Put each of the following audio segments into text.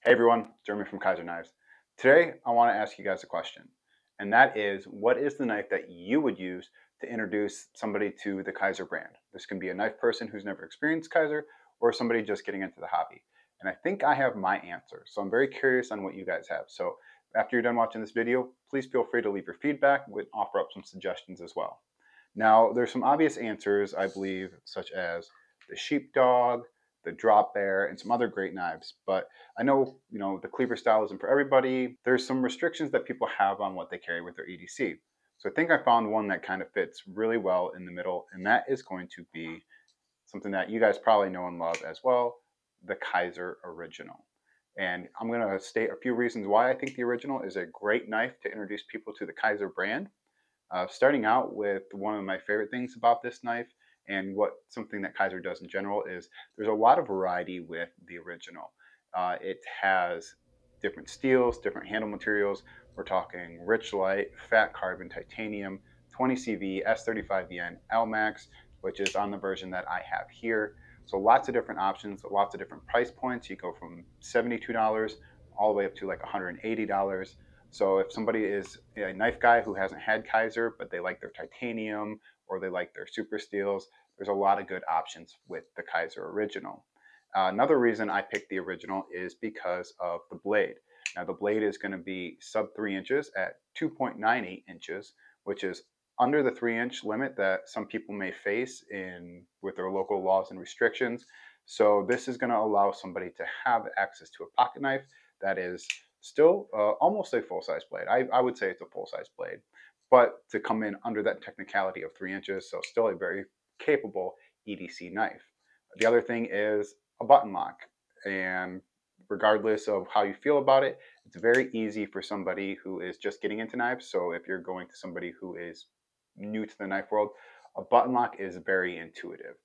Hey everyone, Jeremy from Kizer Knives. Today I want to ask you guys a question, and that is, what is the knife that you would use to introduce somebody to the Kizer brand? This can be a knife person who's never experienced Kizer or somebody just getting into the hobby. And I think I have my answer, so I'm very curious on what you guys have. So after you're done watching this video, please feel free to leave your feedback and offer up some suggestions as well. Now, there's some obvious answers, I believe, such as the sheepdog, the drop bear, and some other great knives. But I know, the cleaver style isn't for everybody. There's some restrictions that people have on what they carry with their EDC. So I think I found one that kind of fits really well in the middle, and that is going to be something that you guys probably know and love as well, the Kizer Original. And I'm going to state a few reasons why I think the Original is a great knife to introduce people to the Kizer brand. Starting out with one of my favorite things about this knife, and something that Kizer does in general, is there's a lot of variety with the Original. It has different steels, different handle materials. We're talking rich light, fat carbon, titanium, 20CV, S35VN, LMAX, which is on the version that I have here. So lots of different options, lots of different price points. You go from $72 all the way up to like $180. So if somebody is a knife guy who hasn't had Kizer, but they like their titanium or they like their super steels, there's a lot of good options with the Kizer Original. Another reason I picked the Original is because of the blade. Now the blade is going to be sub 3 inches at 2.98 inches, which is under the 3-inch limit that some people may face with their local laws and restrictions. So this is going to allow somebody to have access to a pocket knife that is still almost a full-size blade. I would say it's a full-size blade, but to come in under that technicality of 3 inches, so still a very capable EDC knife. The other thing is a button lock, and regardless of how you feel about it, it's very easy for somebody who is just getting into knives. So if you're going to somebody who is new to the knife world, a button lock is very intuitive.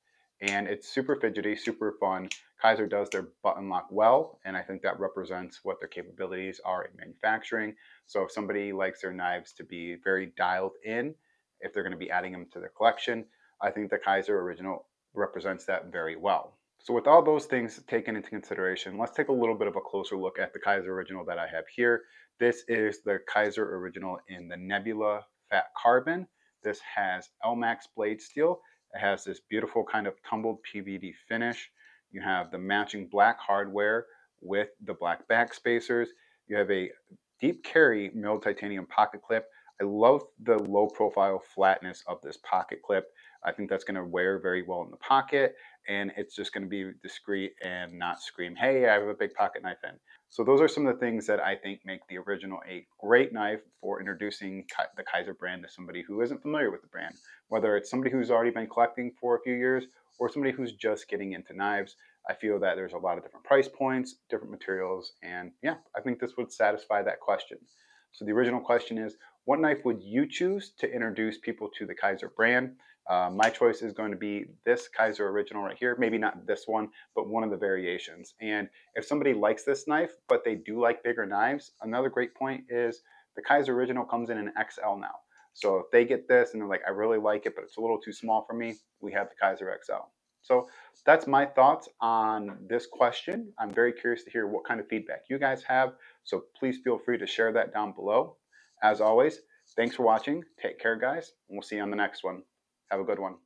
And it's super fidgety, super fun. Kizer does their button lock well, and I think that represents what their capabilities are in manufacturing. So if somebody likes their knives to be very dialed in, if they're going to be adding them to their collection, I think the Kizer Original represents that very well. So with all those things taken into consideration, let's take a little bit of a closer look at the Kizer Original that I have here. This is the Kizer Original in the Nebula Fat Carbon. This has LMAX blade steel. It has this beautiful kind of tumbled PVD finish. You have the matching black hardware with the black back spacers. You have a deep carry milled titanium pocket clip. I love the low profile flatness of this pocket clip. I think that's going to wear very well in the pocket, and it's just going to be discreet and not scream, hey, I have a big pocket knife in. So those are some of the things that I think make the Original a great knife for introducing the Kizer brand to somebody who isn't familiar with the brand, whether it's somebody who's already been collecting for a few years or somebody who's just getting into knives. I feel that there's a lot of different price points, different materials, and yeah, I think this would satisfy that question. So the original question is, what knife would you choose to introduce people to the Kizer brand? My choice is going to be this Kizer Original right here. Maybe not this one, but one of the variations. And if somebody likes this knife, but they do like bigger knives, another great point is the Kizer Original comes in an XL now. So if they get this and they're like, I really like it, but it's a little too small for me, we have the Kizer XL. So that's my thoughts on this question. I'm very curious to hear what kind of feedback you guys have. So please feel free to share that down below. As always, thanks for watching. Take care, guys, and we'll see you on the next one. Have a good one.